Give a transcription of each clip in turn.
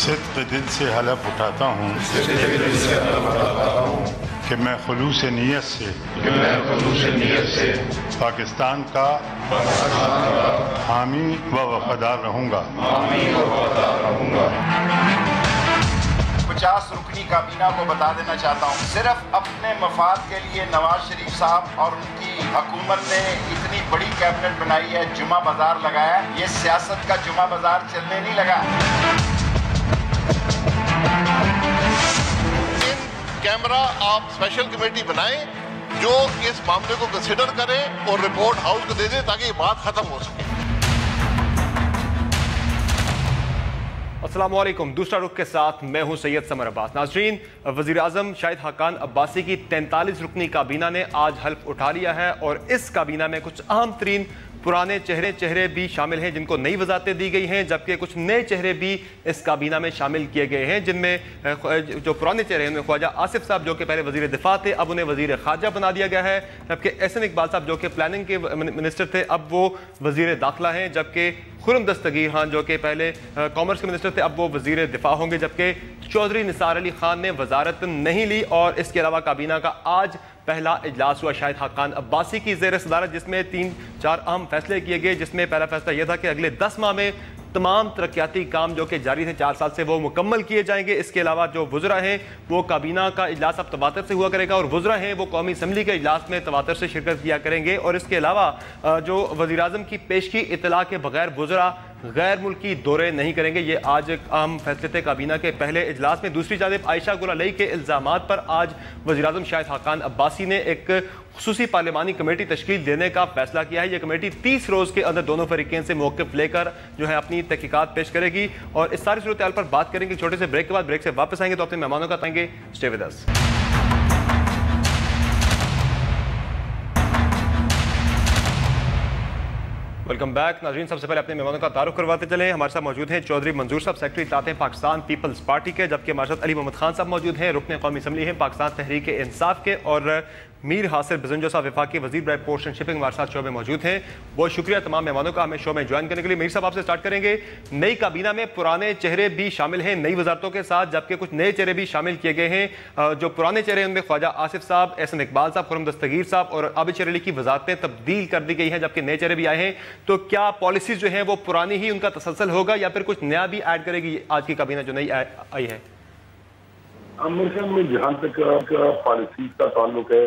सिद्क़ दिल से हलफ उठाता हूँ कि मैं खुलूस नीयत से पाकिस्तान का हामी व वफादार रहूँगा। 50 रुकनी काबीना को बता देना चाहता हूँ, सिर्फ अपने मफाद के लिए नवाज शरीफ साहब और उनकी हुकूमत ने इतनी बड़ी कैबिनेट बनाई है, जुमा बाजार लगाया। ये सियासत का जुमा बाजार चलने नहीं लगा। कैमरा आप स्पेशल कमेटी बनाएं जो इस मामले को कंसिडर करें और रिपोर्ट हाउस को दे दें ताकि ये बात खत्म हो सके। अस्सलाम वालेकुम। दूसरा रुख के साथ मैं हूं सैयद समर अब्बास। नाजरीन, वज़ीर आज़म शाहिद खाकान अब्बासी की 43 रुकनी काबीना ने आज हल्फ उठा लिया है और इस काबीना में कुछ अहम तरीन पुराने चेहरे भी शामिल हैं जिनको नई वजारतें दी गई हैं, जबकि कुछ नए चेहरे भी इस काबीना में शामिल किए गए हैं, जिनमें जो पुराने चेहरे हैं उनमें ख्वाजा आसिफ साहब जो कि पहले वजीर दिफा थे, अब उन्हें वजीर खारजा बना दिया गया है। जबकि एहसन इकबाल साहब जो कि प्लानिंग के मिनिस्टर थे, अब वो वजीर दाखिला हैं। जबकि खुर्रम दस्तगीर खान जो कि पहले कॉमर्स के मिनिस्टर थे, अब वो वजीर दिफा होंगे। जबकि चौधरी निसार अली खान ने वजारत नहीं ली। और इसके अलावा काबीना का आज पहला इजलास हुआ शाहिद खाकान अब्बासी की ज़ेर सदारत, जिसमें 3-4 अहम फैसले किए गए। जिसमें पहला फैसला यह था कि अगले 10 माह में तमाम तरक्याती काम जो कि जारी थे 4 साल से, वो मुकम्मल किए जाएंगे। इसके अलावा जो वुज़रा हैं वो काबीना का इजलास अब तवातर से हुआ करेगा और वुज़रा हैं वो कौमी असम्बली के इजलास में तवातर से शिरकत किया करेंगे। और इसके अलावा जो वज़ीर आज़म की पेशगी इतला के बगैर वुज़रा गैर मुल्की दौरे नहीं करेंगे। ये आज एक अहम फैसले थे काबीना के पहले इजलास में। दूसरी जानिब आयशा गुल अलई के इल्ज़ामात पर आज वज़ीर आज़म शाहिद खाकान अब्बासी ने एक खुसूसी पार्लिमानी कमेटी तश्कील देने का फैसला किया है। यह कमेटी 30 रोज़ के अंदर दोनों फरीक़ैन से मौक़िफ़ लेकर जो है अपनी तहक़ीक़ात पेश करेगी और इस सारी सूरत हाल पर बात करेंगे। छोटे से ब्रेक के बाद, ब्रेक से वापस आएंगे तो अपने मेहमानों का बताएंगे। Stay with us. Welcome back. नाज़रीन, सबसे पहले अपने मेहमानों का तारुफ करवाते चले। हमारे साथ मौजूद हैं चौधरी मंजूर साहब, सेक्रेटरी इत्तलात हैं पाकिस्तान पीपल्स पार्टी के। जबकि हमारे साथ अली मोहम्मद खान साहब मौजूद हैं, रुकन कौमी असम्बली हैं पाकिस्तान तहरीक इंसाफ के। और मीर हासिर बिजंजो साहब वफाकी वज़ीर बराए पोस्ट एंड शिपिंग हमारे साथ शो में मौजूद हैं। बहुत शुक्रिया तमाम मेहमानों का हमें शो में ज्वाइन करने के लिए। मीर साहब आपसे स्टार्ट करेंगे। नई काबीना में पुराने चेहरे भी शामिल हैं नई वजारतों के साथ, जबकि कुछ नए चेहरे भी शामिल किए गए हैं। जो पुराने चेहरे हैं उनमें ख्वाजा आसिफ साहब, एहसन इकबाल साहब, खुर्रम दस्तगीर साहब और आबिद शरीफ अली की वजारतें तब्दील कर दी गई हैं, जबकि नए चेहरे भी आए हैं। तो क्या पॉलिसीज जो हैं वो पुरानी ही उनका तसलसल होगा या फिर कुछ नया भी ऐड करेगी आज की काबीना जो नई आई है? मेरे ख्याल में जहाँ तक पॉलिसी का ताल्लुक है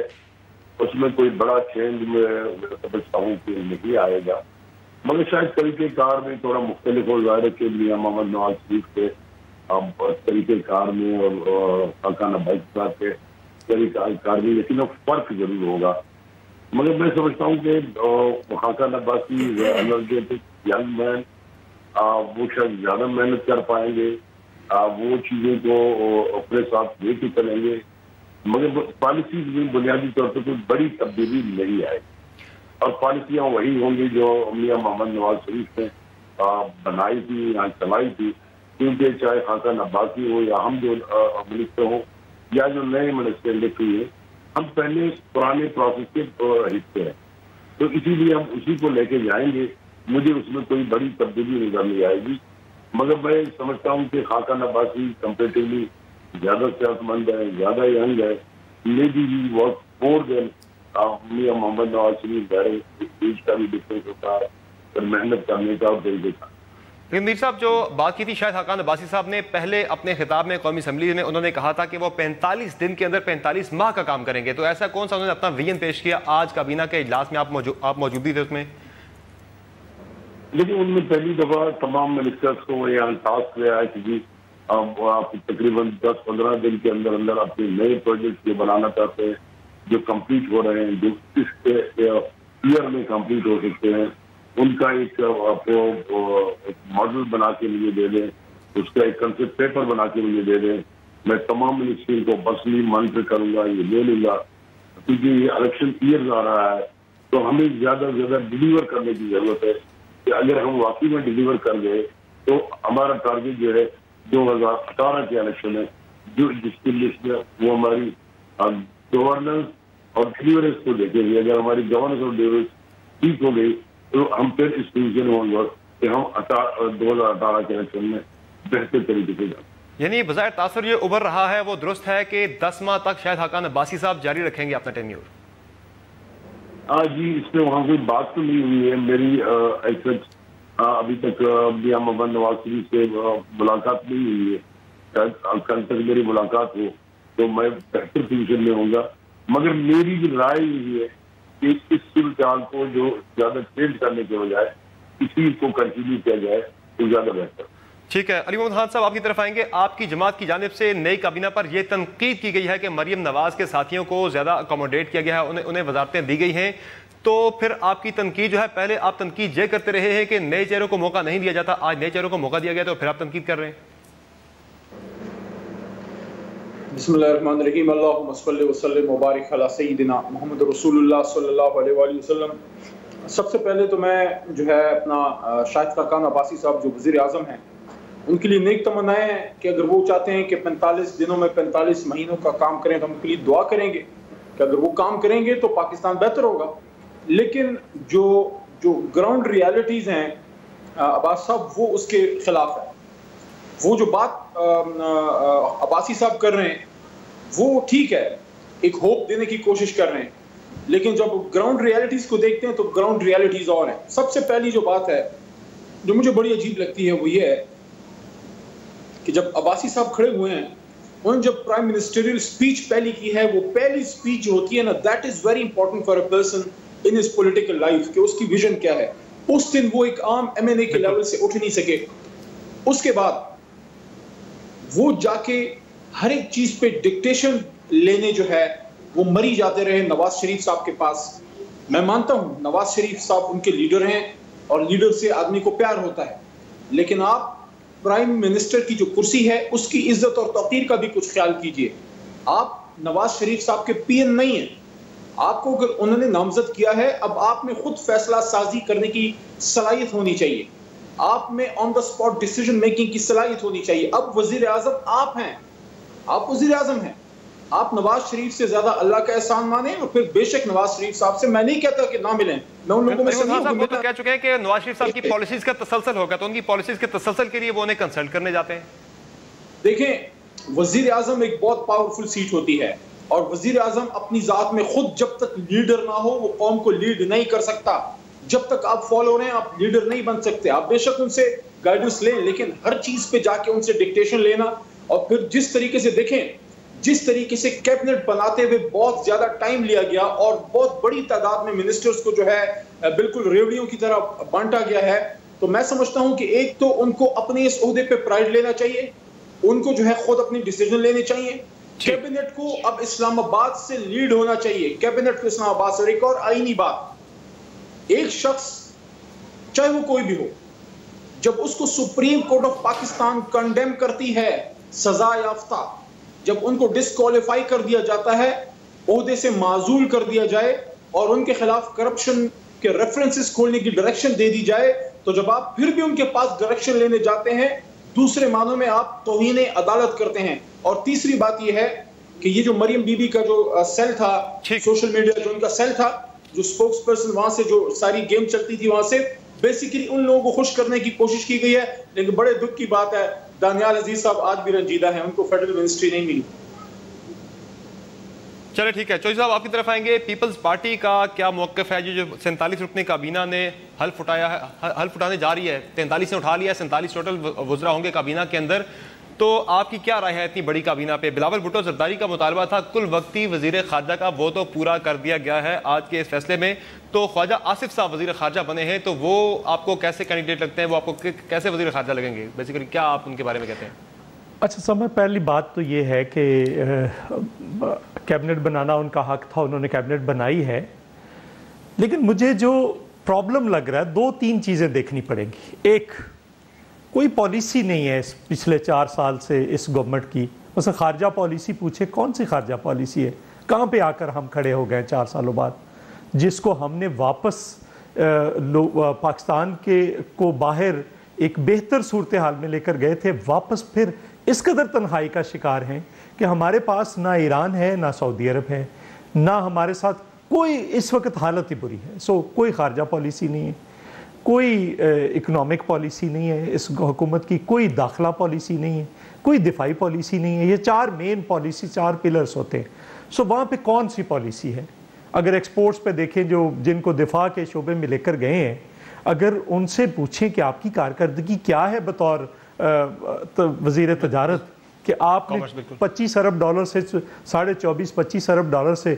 उसमें कोई बड़ा चेंज मैं समझता हूँ कि नहीं आएगा, मगर शायद तरीक़ेकार में थोड़ा मुख्तलिफ हो जाए के लिए मोहम्मद नवाज शरीफ के तरीक़ेकार में और खाकान अब्बासी साहब के तरीक़ेकार में, लेकिन अब फर्क जरूर होगा। मगर मैं समझता हूँ कि Khaqan Abbasi energetic young man, वो शायद ज़्यादा मेहनत कर पाएंगे, वो चीज़ों को अपने साथ लेके चलेंगे। मगर पॉलिसी में बुनियादी तौर पर कोई बड़ी तब्दीली नहीं आएगी और पॉलिसियाँ वही होंगी जो मियां मोहम्मद नवाज शरीफ ने बनाई थी या चलाई थी। क्योंकि चाहे खाकान अब्बासी हो या हम जो मिनिस्टर हो या जो नए मिनिस्टर लिखे हुए, हम पहले पुराने प्रोसेस के हिस्से हैं, तो इसीलिए हम उसी को लेके जाएंगे। मुझे उसमें कोई बड़ी तब्दीली नजर नहीं आएगी। मगर मैं समझता हूँ कि खाकान अब्बासी कंपेरेटिवली ज्यादा सेहतमंद है, ज्यादा यंग है, maybe he was more than Mian Mohammad Nawaz Sharif. Age का भी डिफरेंस होता है और मेहनत करने का और तरीके का। लेकिन मीर साहब जो बात की थी शाहिद खाकान अब्बासी साहब ने पहले अपने खिताब में कौमी असम्बली में, उन्होंने कहा था कि वो 45 दिन के अंदर 45 माह का काम करेंगे। तो ऐसा कौन सा उन्होंने अपना विजन पेश किया? आज काबीना के इजलास में आप मौजूद थे उसमें? लेकिन उनमें पहली दफा तमाम मिनिस्टर्स को यहाँ टास्क दिया है कि आप तकरीबन 10-15 दिन के अंदर अंदर अपने नए प्रोजेक्ट जो बनाना चाहते हैं, जो कंप्लीट हो रहे हैं, जो इस ईयर में कंप्लीट हो सकते हैं, उनका एक मॉडल बना के मुझे दे दें, उसका एक कंसेप्ट पेपर बना के मुझे दे दें। मैं तमाम मिनिस्ट्री को पर्सनली मॉनिटर करूंगा, ये ले लूंगा। क्योंकि ये इलेक्शन ईयर आ रहा है तो हमें ज्यादा से ज्यादा डिलीवर करने की जरूरत है कि अगर हम वाकई में डिलीवर कर गए तो हमारा टारगेट जो है 2018 के इलेक्शन है, जो जिसकी लिस्ट में वो हमारी गवर्नेंस और डिलीवरेंस को देखेंगे। अगर हमारी गवर्नेंस और डिलीवरेंस ठीक हो गई तो हम फिर इस पोजिशन में होंगे कि हम 2018 के इलेक्शन में बेहतर तरीके से जाएंगे। यानी बज़ाहिर तासर ये उभर रहा है वो दुरुस्त है कि 10 माह तक शाहिद हाकान अब्बासी साहब जारी रखेंगे अपना टेन्योर? हाँ जी, इसमें वहाँ कोई बात तो नहीं हुई है मेरी। अभी तक मियां मोहम्मद नवाज शरीफ से मुलाकात नहीं हुई है। शायद कल तक मेरी मुलाकात हो तो मैं बेहतर पोजीशन में होऊंगा। मगर मेरी भी राय यही है कि इस सूरत को जो ज्यादा चेंज करने के बजाय इसी को कंटिन्यू किया जाए तो ज्यादा बेहतर। ठीक है, अली मोहम्मद खान साहब आपकी तरफ आएंगे। आपकी जमात की जानिब से नई काबीना पर यह तनकीद की गई है कि मरियम नवाज के साथियों को ज्यादा अकोमोडेट किया गया है, उन्हें वजारतें दी गई हैं। तो फिर आपकी तनकीद जो है, पहले आप तनकीद ये करते रहे हैं कि नए चेहरों को मौका नहीं दिया जाता, आज नए चेहरों को मौका दिया गया तो फिर आप तनकीद कर रहे हैं। बिस्मिल्लाहिर्रहमानिर्रहीम, अल्लाहुम्मा सल्लि व सल्लिम व बारिक अला सय्यिदिना मुहम्मद रसूलुल्लाह सल्लल्लाहु अलैहि वसल्लम। सबसे पहले तो मैं जो है अपना शाहिद हाकान अब्बासी साहब जो वज़ीर आज़म हैं उनके लिए नेक तमन्नाएं हैं कि अगर वो चाहते हैं कि 45 दिनों में 45 महीनों का काम करें तो हम उनके लिए दुआ करेंगे कि अगर वो काम करेंगे तो पाकिस्तान बेहतर होगा। लेकिन जो ग्राउंड रियलिटीज़ हैं अब्बास साहब वो उसके खिलाफ है। वो जो बात अब्बासी साहब कर रहे हैं वो ठीक है, एक होप देने की कोशिश कर रहे हैं, लेकिन जब ग्राउंड रियलिटीज़ को देखते हैं तो ग्राउंड रियलिटीज़ और हैं। सबसे पहली जो बात है जो मुझे बड़ी अजीब लगती है वो ये है कि जब अब्बासी साहब खड़े हुए हैं, उन्होंने जब प्राइम मिनिस्टरियल स्पीच पहली की है, वो पहली स्पीच जो होती है ना, that is very important for a person in his political life कि उसकी विजन क्या है। उस दिन वो एक आम एमएनए के लेवल से उठ नहीं सके। उसके बाद वो जाके हर एक चीज पे डिक्टेशन लेने जो है वो मरी जाते रहे नवाज शरीफ साहब के पास। मैं मानता हूं नवाज शरीफ साहब उनके लीडर हैं और लीडर से आदमी को प्यार होता है, लेकिन आप प्राइम मिनिस्टर की जो कुर्सी है उसकी इज्जत और तौकीर का भी कुछ ख्याल कीजिए। आप नवाज शरीफ साहब के पीएन नहीं हैं। आपको अगर उन्होंने नामजद किया है, अब आप में खुद फैसला साजी करने की सलाहियत होनी चाहिए, आप में on the spot decision making की सलाहियत होनी चाहिए। अब वजीर आजम आप हैं, आप वजीर आजम हैं, आप नवाज शरीफ से ज्यादा अल्लाह का एहसान माने और फिर बेशक नवाज शरीफ साहब से मैं नहीं कहता कि ना मिलें, मैं उन लोगों में से नहीं हूं। तो कह चुके हैं कि नवाज शरीफ साहब की पॉलिसीज का तसलसल होगा, तो उनकी पॉलिसीज के तसलसल के लिए वो उन्हें कंसल्ट करने जाते हैं। देखें, वजीर आजम एक बहुत पावरफुल सीट होती है और वजीर आजम अपनी जात में खुद जब तक लीडर ना हो वो कौम को लीड नहीं कर सकता। जब तक आप फॉलो रहे आप लीडर नहीं बन सकते। आप बेशक उनसे गाइडेंस लें, लेकिन हर चीज पे जाके उनसे डिक्टेशन लेना और फिर जिस तरीके से देखें, जिस तरीके से कैबिनेट बनाते हुए बहुत ज्यादा टाइम लिया गया और बहुत बड़ी तादाद में मिनिस्टर्स को जो है बिल्कुल रेवड़ियों की तरह बांटा गया है, तो मैं समझता हूं कि एक तो उनको अपने इस ओहदे पे प्राइड लेना चाहिए, उनको जो है खुद अपनी डिसीजन लेने चाहिए। कैबिनेट को अब इस्लामाबाद से लीड होना चाहिए, कैबिनेट को इस्लामाबाद से। एक और आईनी बात, एक शख्स चाहे वो कोई भी हो, जब उसको supreme court of Pakistan condemn करती है सजा याफ्ता, जब उनको डिस्क्वालीफाई कर दिया जाता है, ओहदे से माजूल कर दिया जाए और उनके खिलाफ करप्शन के रेफरेंसेस खोलने की डायरेक्शन दे दी जाए, तो जब आप फिर भी उनके पास डायरेक्शन लेने जाते हैं, दूसरे मानों में आप तौहीन अदालत करते हैं। और तीसरी बात यह है कि ये जो मरियम बीबी का जो सेल था, सोशल मीडिया जो उनका सेल था, जो स्पोक्स पर्सन वहां से जो सारी गेम चलती थी, वहां से बेसिकली उन लोगों को खुश करने की कोशिश की गई है। लेकिन बड़े दुख की बात है, दानियाल अजीज साहब आज भी रंजीदा हैं, उनको फेडरल मिनिस्ट्री नहीं मिली। चलिए ठीक है, चौधरी साहब आपकी तरफ आएंगे। पीपल्स पार्टी का क्या मौक़िफ़ है? जो 47 रुकनी काबीना ने हल्फ उठाने जा रही है, 43 ने उठा लिया, 47 टोटल वज़रा होंगे काबीना के अंदर, तो आपकी क्या राय है इतनी बड़ी काबीना पे? बिलावल भुट्टो जरदारी का मुतालबा था कुल वक्ती वज़ीर ख़ारजा का, वो तो पूरा कर दिया गया है आज के इस फैसले में। तो ख्वाजा आसिफ साहब वज़ीर ख़ारजा बने हैं, तो वो आपको कैसे कैंडिडेट लगते हैं? वो आपको कैसे वज़ीर ख़ारजा लगेंगे? बेसिकली क्या आप उनके बारे में कहते हैं? अच्छा समय पहली बात तो ये है कि कैबिनेट बनाना उनका हक था, उन्होंने कैबिनेट बनाई है, लेकिन मुझे जो प्रॉब्लम लग रहा है 2-3 चीज़ें देखनी पड़ेंगी। एक, कोई पॉलिसी नहीं है इस पिछले 4 साल से इस गवर्नमेंट की। बस खारजा पॉलिसी पूछे, कौन सी खारजा पॉलिसी है? कहाँ पे आकर हम खड़े हो गए 4 सालों बाद, जिसको हमने वापस पाकिस्तान के को बाहर एक बेहतर सूरत हाल में लेकर गए थे, वापस फिर इस कदर तन्हाई का शिकार हैं कि हमारे पास ना ईरान है, ना सऊदी अरब है, ना हमारे साथ कोई इस वक्त हालत ही बुरी है। सो कोई खारजा पॉलिसी नहीं है। कोई इकोनॉमिक पॉलिसी नहीं है इस हुकूमत की, कोई दाखिला पॉलिसी नहीं है, कोई दिफाई पॉलिसी नहीं है। ये 4 मेन पॉलिसी, 4 पिलर्स होते हैं। सो वहाँ पे कौन सी पॉलिसी है? अगर एक्सपोर्ट्स पे देखें, जो जिनको दिफा के शोबे में लेकर गए हैं, अगर उनसे पूछें कि आपकी कारकर्दगी क्या है बतौर वज़ीर तजारत, कि आपने 25 अरब डॉलर से 24.5-25 अरब डॉलर से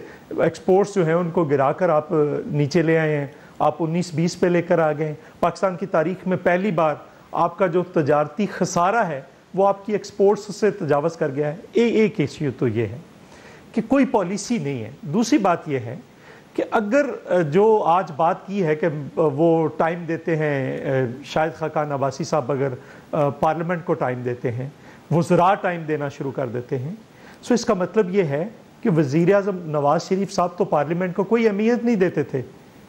एक्सपोर्ट्स जो हैं उनको गिराकर आप नीचे ले आए हैं, आप 19-20 पे लेकर आ गए। पाकिस्तान की तारीख में पहली बार आपका जो तजारती खसारा है वो आपकी एक्सपोर्ट्स से तजावज़ कर गया है। एक इश्यू तो ये है कि कोई पॉलिसी नहीं है। दूसरी बात यह है कि अगर जो आज बात की है कि वो टाइम देते हैं, शाहिद खाकान अब्बासी साहब अगर पार्लियामेंट को टाइम देते हैं, वज़रा टाइम देना शुरू कर देते हैं, सो इसका मतलब ये है कि वज़ीर आज़म नवाज शरीफ साहब तो पार्लियामेंट को कोई अहमियत नहीं देते थे,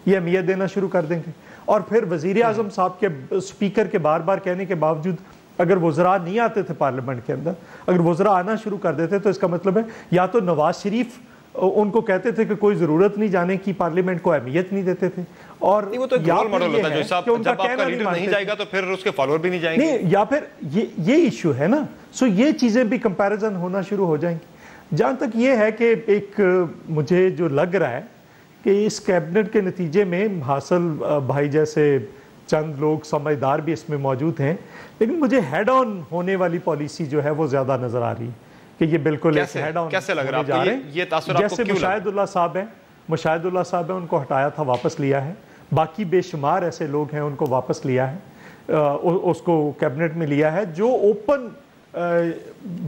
ये अहमियत देना शुरू कर देंगे। और फिर वज़ीर आज़म साहब के स्पीकर के बार बार कहने के बावजूद अगर वज़रा नहीं आते थे पार्लियामेंट के अंदर, अगर वज़रा आना शुरू कर देते तो इसका मतलब है या तो नवाज शरीफ उनको कहते थे कि कोई ज़रूरत नहीं जाने की, पार्लियामेंट को अहमियत नहीं देते थे, और वो तो रोल मॉडल होता है जो साहब, जब आपका लीडर नहीं जाएगा तो फिर उसके फॉलोअर भी नहीं जाएंगे, नहीं, या फिर ये इशू है ना। सो ये चीज़ें भी कंपैरिजन होना शुरू हो जाएंगी। जहाँ तक ये है कि एक मुझे जो लग रहा है कि इस कैबिनेट के नतीजे में हासिल भाई जैसे चंद लोग समझदार भी इसमें मौजूद हैं, लेकिन मुझे हेड ऑन होने वाली पॉलिसी जो है वो ज़्यादा नज़र आ रही है कि ये बिल्कुल हेड ऑन कैसे लग रहा है जा रहे हैं। जैसे मुशाहिदुल्लाह साहब हैं, उनको हटाया था, वापस लिया है। बाकी बेशुमार ऐसे लोग हैं उनको वापस लिया है, उसको कैबिनेट में लिया है। जो ओपन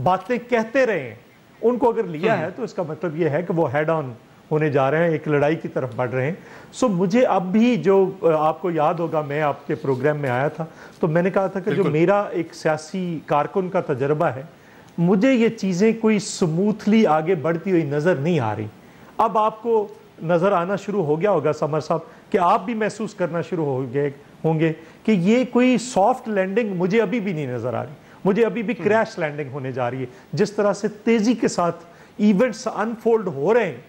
बातें कहते रहे हैं उनको अगर लिया है तो इसका मतलब ये है कि वो हेड ऑन होने जा रहे हैं, एक लड़ाई की तरफ बढ़ रहे हैं। सो मुझे अब भी जो आपको याद होगा, मैं आपके प्रोग्राम में आया था तो मैंने कहा था कि जो मेरा एक सियासी कारकुन का तजर्बा है, मुझे ये चीज़ें कोई स्मूथली आगे बढ़ती हुई नज़र नहीं आ रही। अब आपको नज़र आना शुरू हो गया होगा समर साहब कि आप भी महसूस करना शुरू हो गए होंगे कि ये कोई सॉफ्ट लैंडिंग मुझे अभी भी नहीं नज़र आ रही, मुझे अभी भी क्रैश लैंडिंग होने जा रही है। जिस तरह से तेज़ी के साथ इवेंट्स अनफोल्ड हो रहे हैं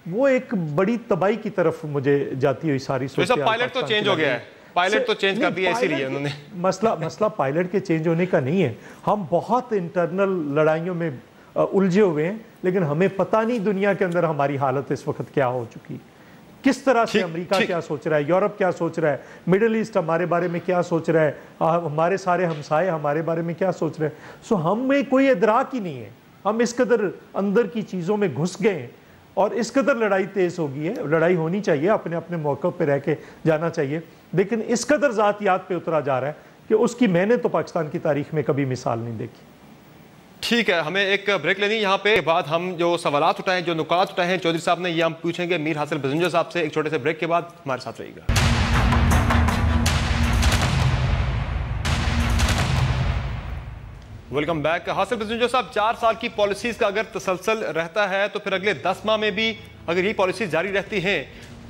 वो एक बड़ी तबाही की तरफ मुझे जाती हुई सारी सोच। पायलट तो चेंज हो गया है, पायलट तो चेंज कर दिया इसीलिए उन्होंने। मसला पायलट के चेंज होने का नहीं है, हम बहुत इंटरनल लड़ाइयों में उलझे हुए हैं, लेकिन हमें पता नहीं दुनिया के अंदर हमारी हालत इस वक्त क्या हो चुकी, किस तरह से अमेरिका क्या सोच रहा है, यूरोप क्या सोच रहा है, मिडिल ईस्ट हमारे बारे में क्या सोच रहा है, हमारे सारे हमसाए हमारे बारे में क्या सोच रहे हैं। सो हमें कोई इदराक ही नहीं है, हम इस कदर अंदर की चीज़ों में घुस गए हैं और इस कदर लड़ाई तेज़ हो गई है। लड़ाई होनी चाहिए, अपने अपने मौक़े पे रह के जाना चाहिए, लेकिन इस कदर ज़ातियात पे उतरा जा रहा है कि उसकी मैंने तो पाकिस्तान की तारीख में कभी मिसाल नहीं देखी। ठीक है, हमें एक ब्रेक लेनी यहाँ पे, बाद हम जो सवालात उठाए, जो नुकात उठाए हैं चौधरी साहब ने, ये हम पूछेंगे मीर हासिल बजिंजो साहब से। एक छोटे से ब्रेक के बाद हमारे साथ रहिएगा। Welcome back. हासिल बजिंजो साहब, 4 साल की पॉलिसीज का अगर तसलसल रहता है तो फिर अगले 10 माह में भी अगर ये पॉलिसी जारी रहती हैं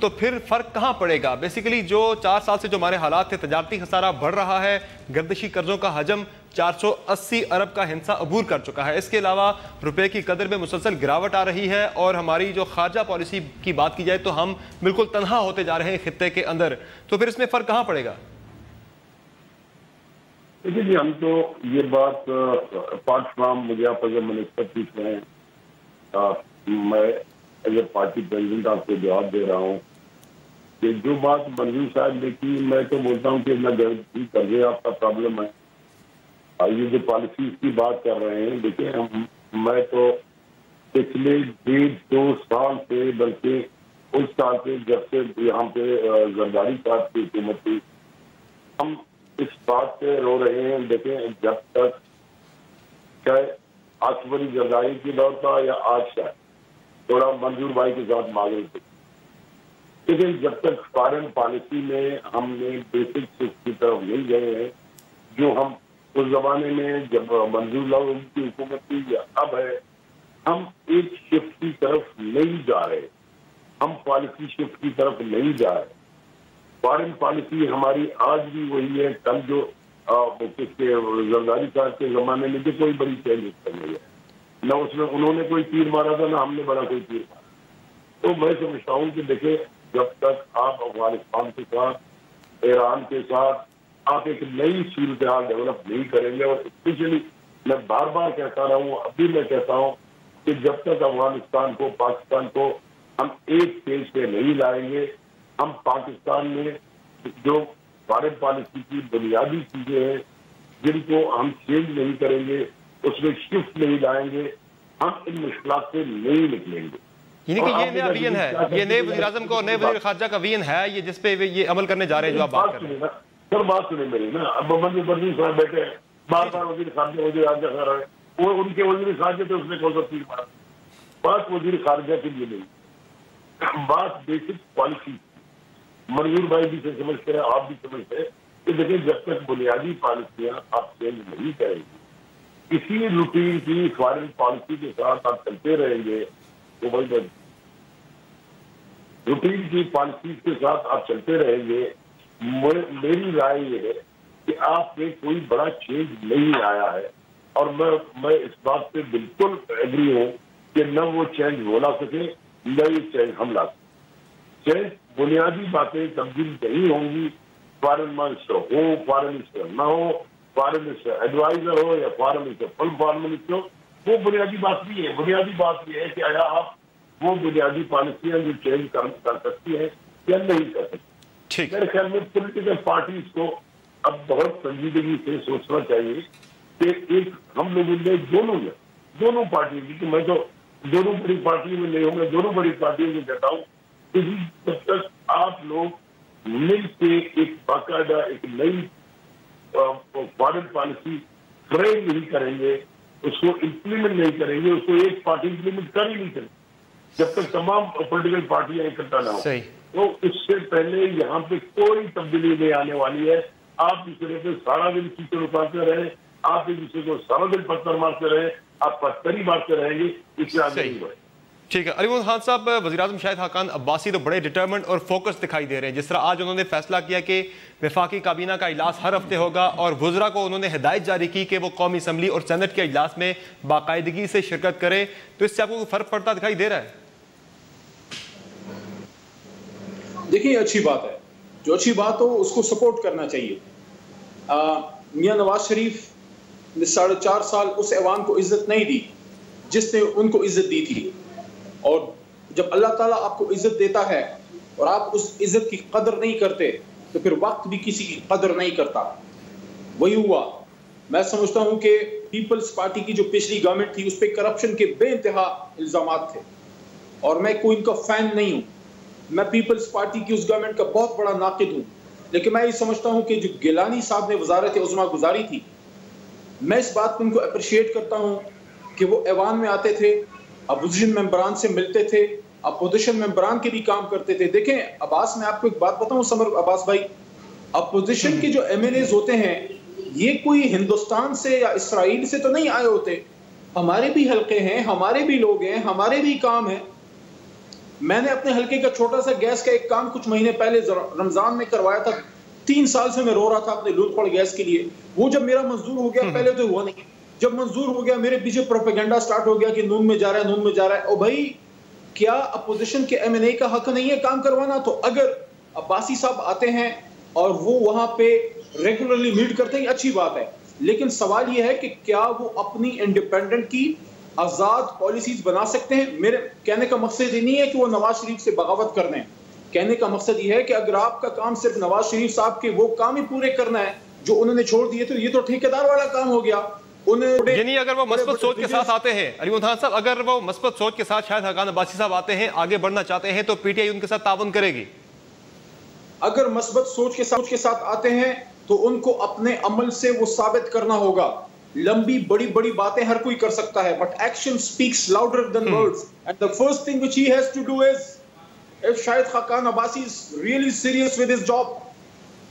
तो फिर फर्क कहाँ पड़ेगा? बेसिकली जो 4 साल से जो हमारे हालात थे, तजारती खसारा बढ़ रहा है, गर्दिशी कर्जों का हजम 480 अरब का हिस्सा अबूर कर चुका है, इसके अलावा रुपए की कदर में मुसलसल गिरावट आ रही है, और हमारी जो खारजा पॉलिसी की बात की जाए तो हम बिल्कुल तनहा होते जा रहे हैं खित्ते के अंदर, तो फिर इसमें फर्क कहाँ पड़ेगा? देखिए जी, हम तो ये बात पार्ट मुझे आप अगर मिनिस्टर पूछ रहे हैं, मैं एज पार्टी प्रेसिडेंट आपको जवाब दे रहा हूँ कि जो बात मंजूर साहब ने की, मैं तो बोलता हूँ कि मैं गर्दी कर्जे आपका प्रॉब्लम है। ये जो पॉलिसीज की बात कर रहे हैं, देखिए मैं तो पिछले 1.5-2 साल से, बल्कि उस साल से जब से यहाँ पे जरदारी साहब की हुकूमत थी, हम इस बात पे रो रहे हैं। देखें, जब तक चाहे आसवरी जरदारी की दौर था या आज का, थोड़ा मंजूर भाई के साथ मांगे थे, लेकिन जब तक फॉरेन पॉलिसी में हमने बेसिक शिफ्ट की तरफ नहीं गए हैं, जो हम उस जमाने में जब मंजूर लाओ उनकी हुकूमत थी या अब है, हम एक शिफ्ट की तरफ नहीं जा रहे, हम पॉलिसी शिफ्ट की तरफ नहीं जा रहे। फॉरेन पॉलिसी हमारी आज भी वही है, कल जो जरदारी साहब के जमाने में जो कोई बड़ी चेंज नहीं है, न उसमें उन्होंने कोई तीर मारा था, ना हमने बड़ा कोई तीर मारा। तो मैं समझता हूँ कि देखे, जब तक आप अफगानिस्तान के साथ ईरान के साथ आप एक नई सूरत हाल डेवलप नहीं करेंगे। और स्पेशली मैं बार बार कहता रहा हूँ, अभी मैं कहता हूँ कि जब तक अफगानिस्तान को, पाकिस्तान को हम एक पेज पे नहीं लाएंगे, हम पाकिस्तान में जो फॉरेन पॉलिसी की बुनियादी चीजें हैं जिनको हम चेंज नहीं करेंगे, उसमें शिफ्ट नहीं लाएंगे, हम इन मुश्किलात से नहीं निकलेंगे। यानी कि ये नया विजन है, ये नए वज़ीर आज़म को, नए वज़ीर ख़ारजा का विजन है ये, जिसपे ये अमल करने जा रहे हैं, जो आप बात कर रहे हैं। सर बात सुने मेरी ना, अब मोहम्मद बर्दी साहब बैठे हैं, बार बार वज़ीर ख़ारजा वज़ीर आज़म कर रहे हैं, वो उनके वज़ीर ख़ारजा थे, उसने कौन सा तीर मारा? बात वज़ीर ख़ारजा के लिए नहीं, बात बेसिक पॉलिसी। मंजूर भाई भी से समझते हैं, आप भी समझते हैं कि देखिए जब तक बुनियादी पॉलिसियां आप चेंज नहीं करेंगे, इसी रूटीन की फॉरेन पॉलिसी के साथ आप चलते रहेंगे, तो भाई रूटीन की पॉलिसी के साथ आप चलते रहेंगे, मेरी राय ये है कि आप में कोई बड़ा चेंज नहीं आया है। और मैं इस बात पे बिल्कुल एग्री हूँ कि न वो चेंज हो ला सके, न ये चेंज हम ला सके। चेंज बुनियादी बातें तब्दील नहीं होंगी, फॉरेन मिनिस्टर हो, फॉरेन मिनिस्टर न हो, फॉरेन मिनिस्टर एडवाइजर हो या foreign minister full foreign minister हो, वो बुनियादी बात नहीं है। बुनियादी बात यह है कि आया आप वो बुनियादी पॉलिसियां जो चेंज कर सकती है या नहीं कर सकती। मेरे ख्याल में पॉलिटिकल पार्टीज को अब बहुत संजीदगी से सोचना चाहिए कि एक हम लोगों ने दोनों पार्टियों की, मैं तो दोनों बड़ी पार्टियों में नहीं हूँ, मैं दोनों बड़ी पार्टियों में कहता हूँ कि जब तक आप लोग मिल के एक बाकायदा एक नई फॉरेन पॉलिसी फ्रेम नहीं करेंगे, उसको इम्प्लीमेंट नहीं करेंगे, उसको एक पार्टी इम्प्लीमेंट कर ही नहीं करेंगे जब तक तमाम पॉलिटिकल पार्टियां इकट्ठा ना हो। तो इससे पहले यहाँ पे कोई तब्दीली नहीं आने वाली है। आप दूसरे पे सारा दिन कीचड़ उतारते रहे, आप एक दूसरे को सारा दिन पत्थर मारते रहे, आप पत्थर ही मारते रहेंगे, इससे आगे नहीं बढ़े। ठीक है। अली मोहम्मद खान साहब, वज़ीर-ए-आज़म शाहिद खाकान अब्बासी तो बड़े डिटर्मेंट और फोकस दिखाई दे रहे हैं। जिस तरह आज उन्होंने फैसला किया कि वफाकी काबीना का इजलास हर हफ्ते होगा और वज़रा को उन्होंने हिदायत जारी की कि वो कौमी असम्बली और सेनेट के इजलास में बाकायदगी से शिरकत करें, तो इससे आपको फ़र्क पड़ता दिखाई दे रहा है? देखिए, अच्छी बात है, जो अच्छी बात हो उसको सपोर्ट करना चाहिए। मियां नवाज शरीफ ने 4.5 साल उस ऐवान को इज्जत नहीं दी जिसने उनको इज्जत दी थी, और जब अल्लाह ताला आपको इज्जत देता है और आप उस इज्जत की कदर नहीं करते तो फिर वक्त भी किसी की कदर नहीं करता। वही हुआ। मैं समझता हूं कि पीपल्स पार्टी की जो पिछली गवर्नमेंट थी उस पर करप्शन के बेइंतहा इल्जामात थे, और मैं कोई इनका फैन नहीं हूं। मैं पीपल्स पार्टी की उस गवर्नमेंट का बहुत बड़ा नाकिद हूं, लेकिन मैं ये समझता हूं कि जो गिलानी साहब ने वजारत उज़्मा गुजारी थी, मैं इस बात को उनको अप्रिशिएट करता हूं कि वो ऐवान में आते थे, अपोजिशन मेंबरान से मिलते थे, अपोजिशन मेंबरान के भी काम करते थे। देखें अब्बास, मैं आपको एक बात बताऊं समर अब्बास भाई, अपोजिशन के जो MLAs होते हैं ये कोई हिंदुस्तान से या इसराइल से तो नहीं आए होते, हमारे भी हल्के हैं, हमारे भी लोग हैं, हमारे भी काम है। मैंने अपने हल्के का छोटा सा गैस का एक काम कुछ महीने पहले रमजान में करवाया था। 3 साल से मैं रो रहा था अपने लूथपड़ गैस के लिए। वो जब मेरा मंजूर हो गया, पहले तो हुआ नहीं, जब मंजूर हो गया मेरे पीछे प्रोपेगेंडा स्टार्ट हो गया कि नून में जा रहा है, नून में जा रहा है। और भाई क्या अपोजिशन के MNA का हक नहीं है काम करवाना? तो अगर अब्बासी साहब आते हैं और वो वहां पे रेगुलरली मीट करते हैं, अच्छी बात है, लेकिन सवाल यह है कि क्या वो अपनी इंडिपेंडेंट की आजाद पॉलिसीज बना सकते हैं? मेरे कहने का मकसद ये नहीं है कि वो नवाज शरीफ से बगावत कर दें। कहने का मकसद ये है कि अगर आपका काम सिर्फ नवाज शरीफ साहब के वो काम ही पूरे करना है जो उन्होंने छोड़ दिए, तो ये तो ठेकेदार वाला काम हो गया। यानी अगर वो मस्बत सोच के साथ आते हैं, अली मोहम्मद खान साहब, अगर वो मस्बत सोच के साथ शाहिद खाकान अब्बासी साहब आते हैं, आगे बढ़ना चाहते हैं, तो PTI उनके साथ ताउन करेगी? अगर मस्बत सोच के साथ आते हैं तो उनको अपने अमल से वो साबित करना होगा। लंबी बड़ी बड़ी बातें हर कोई कर सकता है, but action speaks louder than words, and the first thing which he has to do is, if Shahid Khaqan Abbasi is really serious with his job,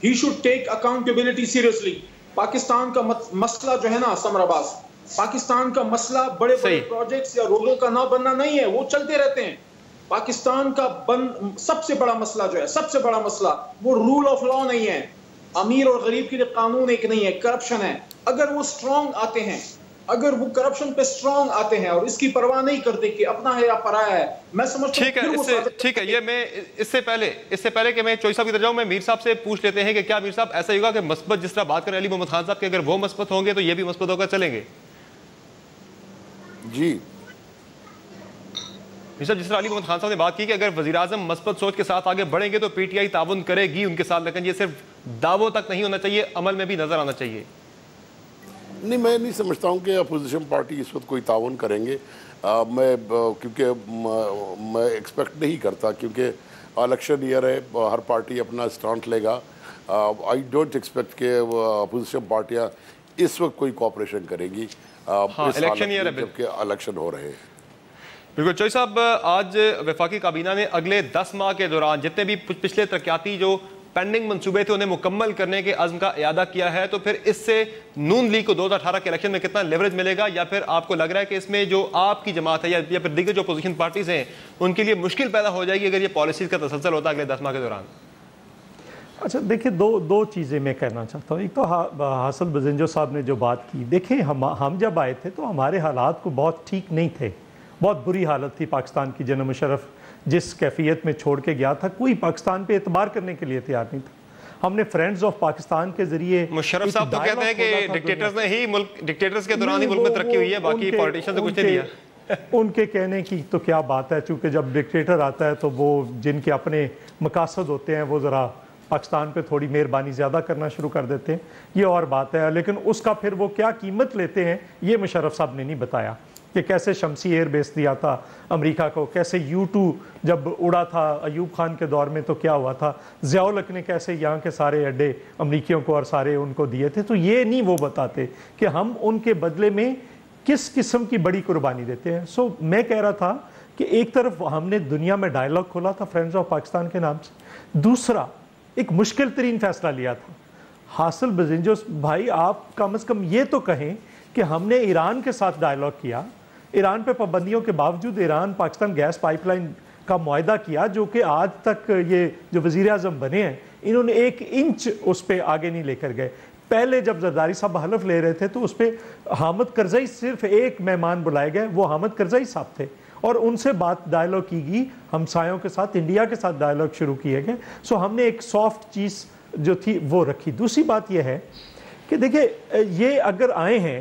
he should take accountability seriously. Pakistan का मसला जो है ना समर अब्बास, पाकिस्तान का मसला बड़े बड़े प्रोजेक्ट्स या रोडों का ना बनना नहीं है, वो चलते रहते हैं। पाकिस्तान का सबसे बड़ा मसला जो है, सबसे बड़ा मसला वो रूल ऑफ लॉ नहीं है, अमीर और गरीब के लिए कानून एक नहीं है, करप्शन है। अगर वो स्ट्रांग आते हैं अगर वो करप्शन पे स्ट्रांग आते हैं और इसकी परवाह नहीं करते कि अपना है या पराया है, मैं समझता हूं ठीक है। ये मैं इससे पहले कि मैं चौधरी साहब की तरफ जाऊं, मैं मीर साहब से पूछ लेते हैं कि क्या मीर साहब ऐसा ही होगा कि मस्बत जिस तरह बात करें अली मोहम्मद खान साहब के, अगर वो मस्बत होंगे तो ये भी मस्बत होकर चलेंगे? जी मीर साहब, जिस तरह अली मोहम्मद खान साहब ने बात की कि अगर वज़ीर आज़म मस्बत सोच के साथ आगे बढ़ेंगे तो पीटीआई ताउन करेगी उनके साथ, लेकिन ये सिर्फ दावों तक नहीं होना चाहिए, अमल में भी नजर आना चाहिए। नहीं, मैं नहीं समझता हूँ कि अपोजिशन पार्टी इस वक्त कोई ताउन करेंगे। क्योंकि मैं एक्सपेक्ट नहीं करता, क्योंकि इलेक्शन ईयर है, हर पार्टी अपना स्टैंड लेगा। आई डोंट एक्सपेक्ट कि अपोजिशन पार्टियाँ इस वक्त कोई कोऑपरेशन करेगी। इलेक्शन ईयर है जबकि इलेक्शन हो रहे हैं। बिल्कुल चौधरी साहब, आज वफाकी काबीना ने अगले 10 माह के दौरान जितने भी पिछले तरक्याती जो पेंडिंग मंसूबे थे उन्हें मुकम्मल करने के अज़्म का इयादा किया है। तो फिर इससे नून लीग को 2018 के इलेक्शन में कितना लेवरेज मिलेगा, या फिर आपको लग रहा है कि इसमें जो आपकी जमात है या फिर दीगर जो अपोजिशन पार्टीज हैं उनके लिए मुश्किल पैदा हो जाएगी अगर ये पॉलिसीज का तसलसल होता अगले 10 माह के दौरान? अच्छा देखिए, दो चीज़ें मैं कहना चाहता हूँ। एक तो हासिल बजिंजो साहब ने जो बात की, देखें हम जब आए थे तो हमारे हालात को बहुत ठीक नहीं थे, बहुत बुरी हालत थी पाकिस्तान की। जनरल मुशर्रफ जिस कैफियत में छोड़ के गया था, कोई पाकिस्तान पे एतबार करने के लिए तैयार नहीं था। हमने फ्रेंड्स ऑफ पाकिस्तान के जरिए, मुशर्रफ साहब तो कहते हैं कि डिक्टेटर्स ने ही डिक्टेटर्स के दौरान ही मुल्क में तरक्की हुई है, बाकी पॉलिटिशियन तो कुछ नहीं दिया। उनके कहने की तो क्या बात है, चूंकि जब डिक्टेटर आता है तो वो जिनके अपने मकासद होते हैं वो ज़रा पाकिस्तान पे थोड़ी मेहरबानी ज़्यादा करना शुरू कर देते हैं, ये और बात है। लेकिन उसका फिर वो क्या कीमत लेते हैं ये मुशर्रफ साहब ने नहीं बताया कि कैसे शमसी एयर बेस दिया था अमेरिका को, कैसे U2 जब उड़ा था अयूब खान के दौर में तो क्या हुआ था, ज़ियाउल हक ने कैसे यहाँ के सारे अड्डे अमरीकियों को और सारे उनको दिए थे। तो ये नहीं वो बताते कि हम उनके बदले में किस किस्म की बड़ी कुर्बानी देते हैं। सो मैं कह रहा था कि एक तरफ हमने दुनिया में डायलॉग खोला था फ्रेंड्स ऑफ पाकिस्तान के नाम से, दूसरा एक मुश्किल तरीन फैसला लिया था। हासिल बजिंजो भाई, आप कम से कम ये तो कहें कि हमने ईरान के साथ डायलॉग किया, ईरान पे पाबंदियों के बावजूद ईरान पाकिस्तान गैस पाइपलाइन का मुआहदा किया, जो कि आज तक ये जो वज़ीर आज़म बने हैं इन्होंने 1 इंच उस पर आगे नहीं लेकर गए। पहले जब जरदारी साहब हलफ ले रहे थे तो उस पर हामिद करज़ई सिर्फ एक मेहमान बुलाए गए, वो हामिद करज़ई साहब थे, और उनसे बात डायलॉग की गई, हमसायों के साथ इंडिया के साथ डायलॉग शुरू किए गए। सो हमने एक सॉफ्ट चीज़ जो थी वो रखी। दूसरी बात यह है कि देखिए, ये अगर आए हैं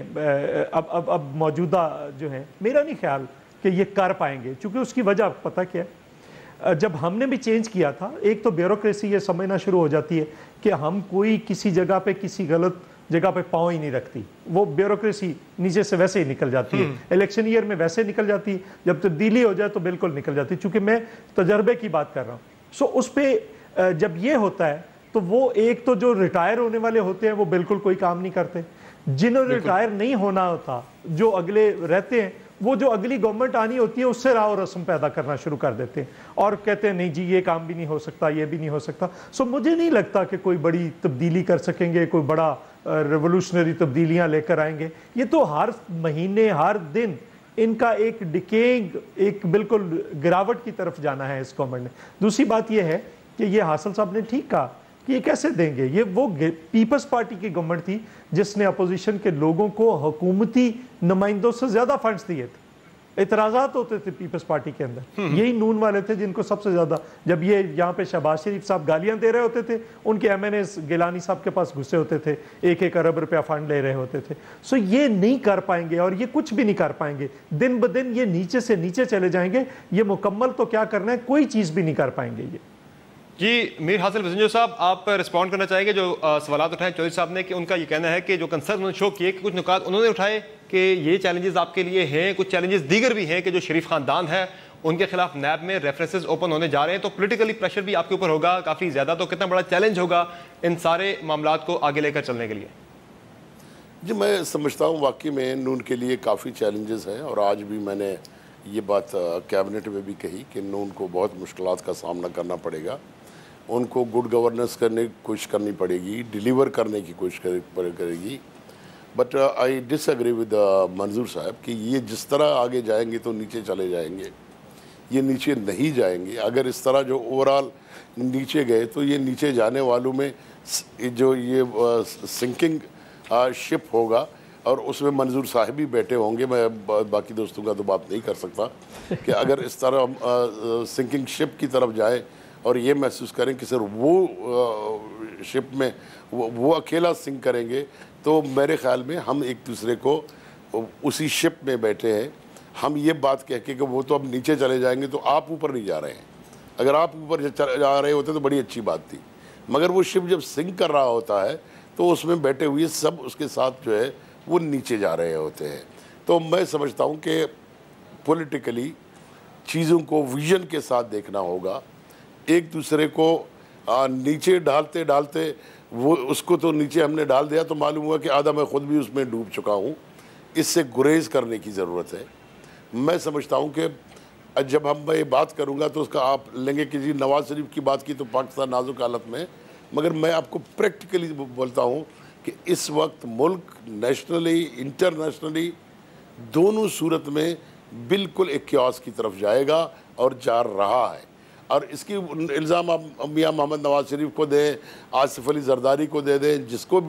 अब मौजूदा जो है, मेरा नहीं ख्याल कि ये कर पाएंगे, क्योंकि उसकी वजह पता क्या है, जब हमने भी चेंज किया था, एक तो ब्यूरोक्रेसी ये समझना शुरू हो जाती है कि हम कोई किसी जगह पे किसी गलत जगह पे पाँव ही नहीं रखती, वो ब्यूरोक्रेसी नीचे से वैसे ही निकल जाती है, इलेक्शन ईयर में वैसे निकल जाती है, जब तब्दीली हो जाए तो बिल्कुल निकल जाती है। चूँकि मैं तजर्बे की बात कर रहा हूँ। सो उस पर जब ये होता है तो वो एक तो जो रिटायर होने वाले होते हैं वो बिल्कुल कोई काम नहीं करते, जिन्होंने रिटायर नहीं होना होता जो अगले रहते हैं वो जो अगली गवर्नमेंट आनी होती है उससे राव रस्म पैदा करना शुरू कर देते हैं और कहते हैं नहीं जी ये काम भी नहीं हो सकता, ये भी नहीं हो सकता। सो मुझे नहीं लगता कि कोई बड़ी तब्दीली कर सकेंगे, कोई बड़ा रेवोल्यूशनरी तब्दीलियां लेकर आएंगे। ये तो हर महीने हर दिन इनका एक डिकेइंग, एक बिल्कुल गिरावट की तरफ जाना है इस गवर्नमेंट ने। दूसरी बात यह है कि ये हासिल साहब ने ठीक कहा कि ये कैसे देंगे, ये वो पीपल्स पार्टी की गवर्नमेंट थी जिसने अपोजिशन के लोगों को हुकूमती नुमाइंदों से ज्यादा फंड्स दिए थे, इतराजात होते थे पीपल्स पार्टी के अंदर, यही नून वाले थे जिनको सबसे ज्यादा, जब ये यहाँ पे शहबाज शरीफ साहब गालियां दे रहे होते थे उनके MNAs गिलानी साहब के पास घुसे होते थे, 1-1 अरब रुपया फंड ले रहे होते थे। सो ये नहीं कर पाएंगे और ये कुछ भी नहीं कर पाएंगे, दिन ब दिन ये नीचे से नीचे चले जाएंगे, ये मुकम्मल तो क्या करना है कोई चीज भी नहीं कर पाएंगे ये। जी मीर हासिल बजिंजो साहब, आप रिस्पॉन्ड करना चाहेंगे जो सवाल उठाए चौधरी साहब ने, कि उनका ये कहना है कि जो कंसर्न उन्होंने शो किए कि कुछ नुकात उन्होंने उठाए कि ये चैलेंजेस आपके लिए हैं, कुछ चैलेंजेस दीगर भी हैं कि जो शरीफ खानदान है उनके खिलाफ नैब में रेफरेंसेस ओपन होने जा रहे हैं, तो पॉलिटिकली प्रेशर भी आपके ऊपर होगा काफ़ी ज़्यादा, तो कितना बड़ा चैलेंज होगा इन सारे मामलात को आगे लेकर चलने के लिए? जी मैं समझता हूँ वाकई में नून के लिए काफ़ी चैलेंजेस हैं, और आज भी मैंने ये बात कैबिनेट में भी कही कि नून को बहुत मुश्किलात का सामना करना पड़ेगा, उनको गुड गवर्नेंस करने की कोशिश करनी पड़ेगी, डिलीवर करने की कोशिश करेगी। बट आई डिसएग्री विद मंजूर साहब कि ये जिस तरह आगे जाएंगे तो नीचे चले जाएंगे, ये नीचे नहीं जाएंगे। अगर इस तरह जो ओवरऑल नीचे गए तो ये नीचे जाने वालों में जो ये सिंकिंग शिप होगा, और उसमें मंजूर साहब भी बैठे होंगे, मैं बाकी दोस्तों का तो बात नहीं कर सकता, कि अगर इस तरह सिंकिंग शिप की तरफ जाए और ये महसूस करें कि सर वो शिप में वो अकेला सिंक करेंगे, तो मेरे ख्याल में हम एक दूसरे को उसी शिप में बैठे हैं। हम ये बात कह के कि वो तो अब नीचे चले जाएंगे तो आप ऊपर नहीं जा रहे हैं, अगर आप ऊपर जा रहे होते तो बड़ी अच्छी बात थी, मगर वो शिप जब सिंक कर रहा होता है तो उसमें बैठे हुए सब उसके साथ जो है वो नीचे जा रहे होते हैं। तो मैं समझता हूँ कि पॉलिटिकली चीज़ों को विजन के साथ देखना होगा। एक दूसरे को नीचे डालते डालते वो उसको तो नीचे हमने डाल दिया तो मालूम हुआ कि आधा मैं ख़ुद भी उसमें डूब चुका हूँ। इससे गुरेज करने की ज़रूरत है। मैं समझता हूँ कि जब मैं ये बात करूँगा तो उसका आप लेंगे कि जी नवाज़ शरीफ की बात की तो पाकिस्तान नाजुक हालत में, मगर मैं आपको प्रैक्टिकली बोलता हूँ कि इस वक्त मुल्क नेशनली इंटरनेशनली दोनों सूरत में बिल्कुल एक क्यास की तरफ जाएगा और जा रहा है। और इसकी इल्ज़ाम आप मियाँ मोहम्मद नवाज शरीफ को दें, आसिफ अली जरदारी को दे दें, जिसको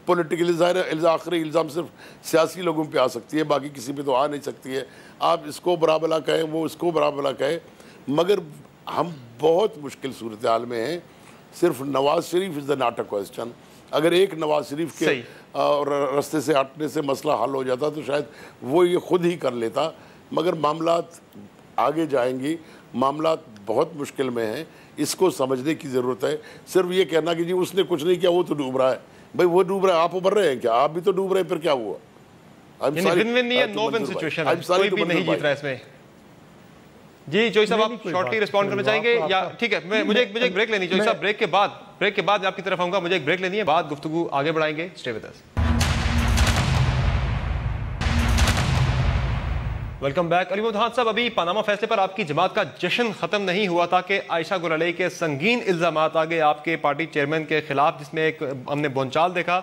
पॉलिटिकली ज़ाहिर आखिरी इल्ज़ाम सिर्फ सियासी लोगों पे आ सकती है, बाकी किसी पे तो आ नहीं सकती है। आप इसको बराबला कहें, वो इसको बराबला कहें, मगर हम बहुत मुश्किल सूरत हाल में हैं। सिर्फ Nawaz Sharif is the not a question. अगर एक नवाज शरीफ के रास्ते से हटने से मसला हल हो जाता तो शायद वो ये खुद ही कर लेता, मगर मामलात आगे जाएंगी, मामलात बहुत मुश्किल में हैं। इसको समझने की ज़रूरत है। सिर्फ ये कहना कि जी उसने कुछ नहीं किया वो तो डूब रहा है, भाई वो डूब रहा है, आप उभर रहे हैं क्या? आप भी तो डूब रहे हैं, फिर क्या हुआ? जी जोई साहब, आप शॉर्टली रिस्पॉन्ड करना चाहेंगे या ठीक है? मुझे एक ब्रेक लेनी, जोई साहब ब्रेक के बाद मैं आपकी तरफ आऊंगा, मुझे एक ब्रेक लेनी है, बाद गुफ्तगू आगे बढ़ाएंगे। Stay with us. Welcome back. Ali Mohammad sahab, अभी पनामा फैसले पर आपकी जमात का जश्न खत्म नहीं हुआ था कि आयशा गुल के संगीन इल्जामात आ गए आपके पार्टी चेयरमैन के खिलाफ, जिसमें एक हमने बोलचाल देखा।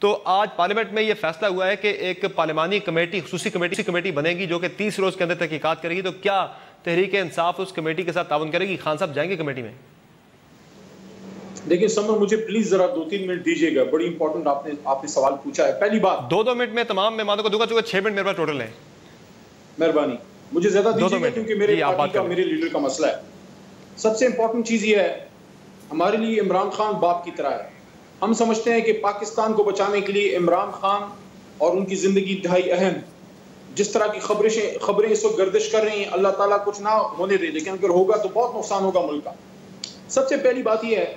तो आज पार्लियामेंट में यह फैसला हुआ है कि एक पार्लियामानी कमेटी, खुसूसी कमेटी बनेगी जो कि 30 रोज के अंदर तहकीकात करेगी। तो क्या तहरीक इंसाफ उस कमेटी के साथ ताउन करेगी? खान साहब जाएंगे कमेटी में? देखिए समर, मुझे प्लीज जरा 2-3 मिनट दीजिएगा, बड़ी इंपॉर्टेंट आपने सवाल पूछा है। पहली बात, 2 मिनट में तमाम मेहमानों को दूंगा, चूंकि 6 मिनट मेरे पास टोटल है। मेहरबानी, मुझे ज्यादा दीजिएगा क्योंकि मेरे पार्टी का, मेरे लीडर का मसला है। सबसे इंपॉर्टेंट चीज ये है, हमारे लिए इमरान खान बाप की तरह है। हम समझते हैं कि पाकिस्तान को बचाने के लिए इमरान खान और उनकी जिंदगी इंतहाई अहम। जिस तरह की खबरें इस वक्त गर्दिश कर रही हैं, अल्लाह ताला कुछ ना होने दे, लेकिन अगर होगा तो बहुत नुकसान होगा मुल्क का। सबसे पहली बात यह है,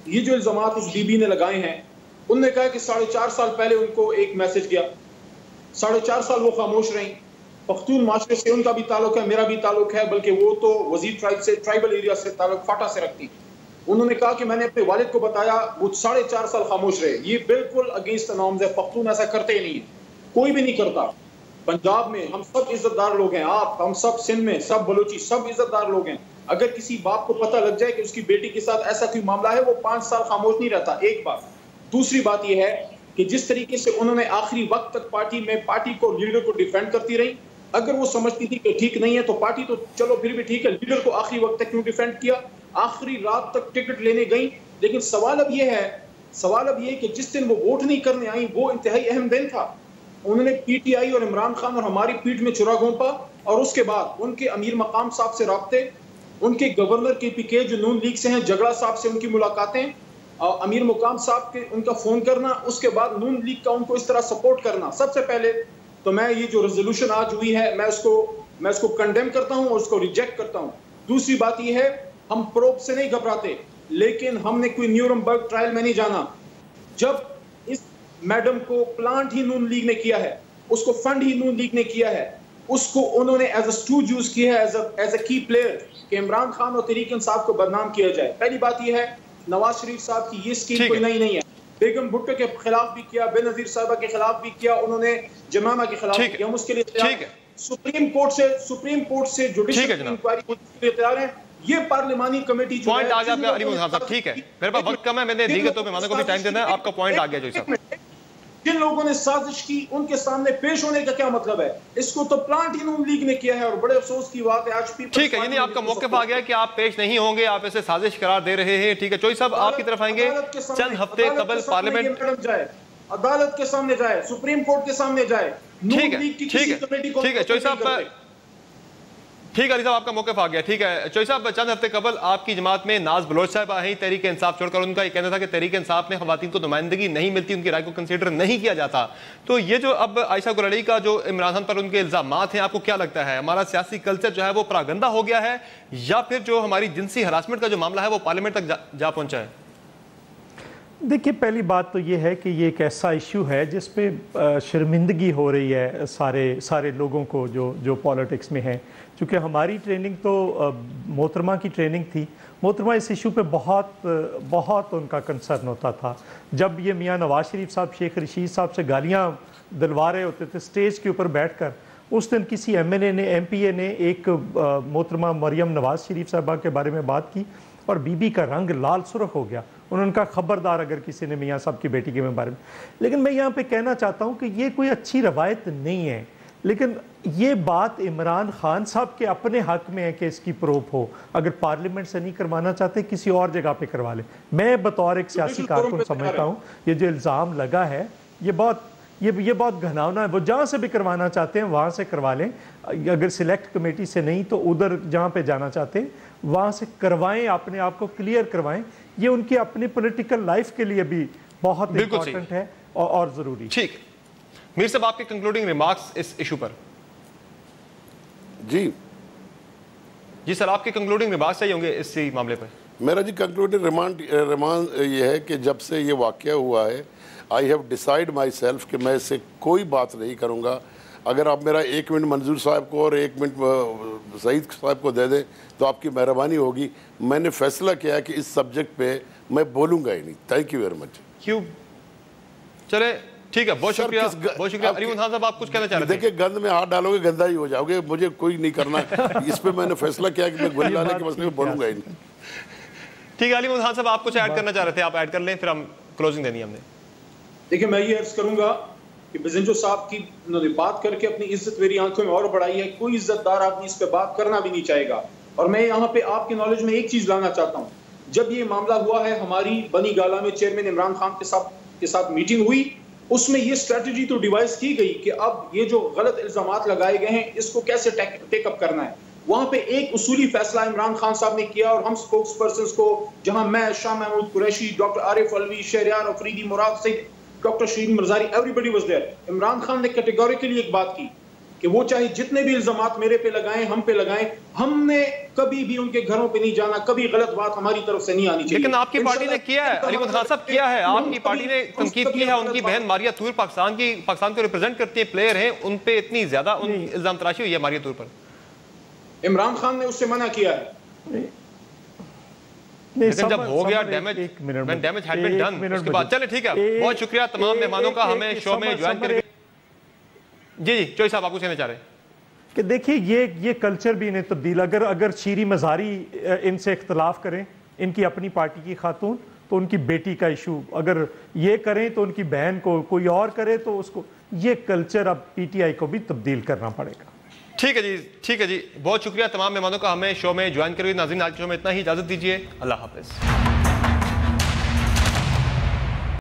ये जो इल्जामात उस बीबी ने लगाए हैं, उनने कहा कि 4.5 साल पहले उनको एक मैसेज गया, 4.5 साल वो खामोश रही। पख्तून माशरे से उनका भी ताल्लुक है, मेरा भी ताल्लुक है, बल्कि वो तो वजीर ट्राइब से, ट्राइबल एरिया से ताल्लुक फाटा से रखती। उन्होंने कहा कि मैंने अपने वालिद को बताया, वो 4.5 साल खामोश रहे। ये बिल्कुल अगेंस्ट द नॉर्म्स है। पख्तून ऐसा करते ही नहीं है, कोई भी नहीं करता। पंजाब में हम सब इज्जतदार लोग हैं, हम सब सिंध में, सब बलोची, सब इज्जतदार लोग हैं। अगर किसी बाप को पता लग जाए कि उसकी बेटी के साथ ऐसा कोई मामला है, वो 5 साल खामोश नहीं रहता। एक बात। दूसरी बात यह है कि जिस तरीके से उन्होंने आखिरी वक्त तक पार्टी को, लीडर को डिफेंड करती रही। अगर वो समझती थी कि ठीक नहीं है तो पार्टी तो चलो फिर भी ठीक है, लीडर को आखिरी वक्त तक क्यों डिफेंड किया? आखिरी रात तक टिकट लेने गई। लेकिन सवाल अब ये है कि जिस दिन वो वोट नहीं करने आई, वो इंतहाई अहम दिन था। उन्होंने पीटीआई और इमरान खान और हमारी पीठ में छुरा घोंपा, और उसके बाद उनके अमीर मकाम साहब से राब्ते, उनके गवर्नर के पीके जो नून लीग से हैं, जगड़ा साहब से उनकी मुलाकातें, अमीर मुकाम साहब के उनका फोन करना, उसके बाद नून लीग का उनको इस तरह सपोर्ट करना। सबसे पहले तो मैं ये जो रेजोल्यूशन आज हुई है, मैं उसको कंडेम करता हूं और उसको रिजेक्ट करता हूं। दूसरी बात ये है, हम प्रोब से नहीं घबराते, लेकिन हमने कोई न्यूरमबर्ग ट्रायल में नहीं जाना। जब इस मैडम को प्लांट ही नून लीग ने किया है, उसको फंड ही नून लीग ने किया है, उसको उन्होंने एज अ स्टूज यूज किया है, एज अ की प्लेयर, कि इमरान खान और तहरीक इंसाफ को बदनाम किया जाए। पहली बात यह है, नवाज शरीफ साहब की ये स्कीम कोई नई नहीं है। बेगम भुट्टो के खिलाफ भी किया, बेनजीर साहिबा के खिलाफ भी किया, उन्होंने जमामा के खिलाफ भी किया। हम उसके लिए सुप्रीम कोर्ट से जुडिशियल इंक्वायरी के लिए तैयार हैं। ये पार्लियामानी कमेटी जो पॉइंट आ गया अली मोहम्मद साहब, ठीक है, मेरे पास वक्त कम है, मैंने दी तो मेहमानों को भी टाइम देना है। आपका पॉइंट आ गया जो साहब। जिन लोगों ने साजिश की, उनके सामने पेश होने का क्या मतलब है? इसको तो प्लांट ही नून लीग ने किया है, और बड़े अफसोस की बात है आज भी। ठीक है, यानी आपका मौक़िफ़ आ गया कि आप पेश नहीं होंगे, आप इसे साजिश करार दे रहे हैं। ठीक है, चोई साहब आपकी तरफ आएंगे। चंद हफ्ते कबल पार्लियामेंट, अदालत के सामने जाए, सुप्रीम कोर्ट के सामने जाए। ठीक है, ठीक है चौधरी साहब, ठीक है अली साहब, आपका मौक़िफ़ आ गया। ठीक है चौधरी साहब, चंद हफ्ते कबल आपकी जमात में नाज बलोच साहब आई तहरीक इंसाफ छोड़कर। उनका ये कहना था कि तहरीक इंसाफ में ख़वातीन को नुमाइंदगी नहीं मिलती, उनकी राय को कंसीडर नहीं किया जाता। तो ये जो अब आयशा गुलाटी का जो इमरान खान पर उनके इल्ज़ामात हैं, आपको क्या लगता है हमारा सियासी कल्चर जो है वो परागंदा हो गया है, या फिर जो हमारी जिनसी हरासमेंट का जो मामला है वो पार्लियामेंट तक जा पहुंचा है? देखिए, पहली बात तो ये है कि ये एक ऐसा इशू है जिस पे शर्मिंदगी हो रही है सारे लोगों को जो पॉलिटिक्स में हैं। चूँकि हमारी ट्रेनिंग तो मोहतरमा की ट्रेनिंग थी, मोहतरमा इस इशू पे बहुत उनका कंसर्न होता था। जब ये मियाँ नवाज शरीफ साहब शेख रशीद साहब से गालियाँ दिलवा रहे होते थे स्टेज के ऊपर बैठकर, उस दिन किसी MNA ने MPA ने एक मोहतरमा मरियम नवाज शरीफ साहबा के बारे में बात की और बीबी का रंग लाल सुर्ख हो गया। उन्होंने कहा खबरदार अगर किसी ने मियाँ साहब की बेटी के बारे में। लेकिन मैं यहाँ पे कहना चाहता हूँ कि ये कोई अच्छी रवायत नहीं है, लेकिन ये बात इमरान खान साहब के अपने हक में है कि इसकी प्रूफ हो। अगर पार्लियामेंट से नहीं करवाना चाहते किसी और जगह पे करवा ले। मैं बतौर एक सियासी कारकुन समझता हूँ ये जो इल्ज़ाम लगा है ये बहुत घनावना है। वो जहाँ से भी करवाना चाहते हैं वहाँ से करवा लें, अगर सिलेक्ट कमेटी से नहीं तो उधर जहाँ पे जाना चाहते हैं वहाँ से करवाएं, अपने आप को क्लियर करवाएं। ये उनकी अपनी पॉलिटिकल लाइफ के लिए भी बहुत इंपॉर्टेंट है और ज़रूरी। ठीक, मीर साहब आपके कंक्लूडिंग रिमार्क्स इस इशू पर? जी सर, आपके कंक्लूडिंग रिमार्क्स चाहिए होंगे इसी मामले पर। मेरा जी कंक्लूडिंग रिमार्क ये है कि जब से ये वाक़या हुआ है I have decide my self कि मैं इससे कोई बात नहीं करूँगा। अगर आप मेरा 1 मिनट मंजूर साहब को और 1 मिनट सईद साहब को दे दें तो आपकी मेहरबानी होगी। मैंने फैसला किया कि इस सब्जेक्ट पे मैं बोलूँगा ही नहीं। Thank you very much. क्यों? चले ठीक है, बहुत शुक्रिया, बहुत शुक्रिया। अली खान साहब, आप कुछ कहना चाह रहे थे? देखिए, गंद में हाथ डालोगे गंदा ही हो जाओगे, मुझे कोई नहीं करना। इस पे मैंने फैसला किया कि मैं गोली डालने के मसले में बोलूँगा ही नहीं। ठीक है अली खान साहब, आप कुछ ऐड करना चाह रहे थे, आप ऐड कर लें, फिर हम क्लोजिंग देनी है हमने। देखिए, मैं ये अर्ज करूंगा कि बजिंजो साहब की बात करके अपनी इज्जत मेरी आंखों में और बढ़ाई है। कोई इज्जतदार आदमी इस पे बात करना भी नहीं चाहेगा। और मैं यहाँ पे आपके नॉलेज में एक चीज लाना चाहता हूँ। जब ये मामला हुआ है, हमारी बनी गाला में चेयरमैन इमरान खान के साथ मीटिंग हुई, उसमें ये स्ट्रेटजी तो डिवाइस की गई कि अब ये जो गलत इल्जामात लगाए गए हैं इसको कैसे टेकअप करना है। वहां पे एक उसूली फैसला इमरान खान साहब ने किया और हम स्पोक्स पर्संस को, जहां मैं, Shah Mahmood Qureshi, doctor Arif Alvi, Shehryar Afridi, Murad Saeed, doctor Shireen Mazari, everybody was there. Imran Khan ने कैटेगोरिकली एक बात की कि वो चाहे जितने भी इल्जामात मेरे पे लगाएं, हम पे लगाएं, हमने कभी भी उनके घरों पे नहीं जाना, कभी गलत बात हमारी तरफ से नहीं आनी चाहिए। लेकिन आपकी पार्टी ने किया है, अली खान साहब किया है, आपकी पार्टी ने तनकीद की है। उनकी बहन मारिया तूर पाकिस्तान को रिप्रेजेंट करती है, प्लेयर है, उन पे इतनी ज्यादा इल्जाम तराशी हुई है मारिया तूर पर। इमरान खान ने उससे मना किया है। लेकिन जब हो गया डैमेज हैड बीन डन, उसके बाद चले ठीक है। बहुत शुक्रिया तमाम मेहमानों का हमें शो में ज्वाइन करके। जी चौधरी साहब, आप कुछ कहना चाह रहे हैं? कि देखिए, ये कल्चर भी इन्हें तब्दील, अगर शीरी मज़ारी इनसे इख्तलाफ करें, इनकी अपनी पार्टी की खातून, तो उनकी बेटी का इशू अगर ये करें तो उनकी बहन को कोई और करे तो उसको, ये कल्चर अब PTI को भी तब्दील करना पड़ेगा। ठीक है जी, ठीक है जी, बहुत शुक्रिया तमाम मेहमानों का हमें शो में ज्वाइन करके। नाज़रीन, आज के शो में इतना ही, इजाज़त दीजिए, अल्लाह हाफ़िज़।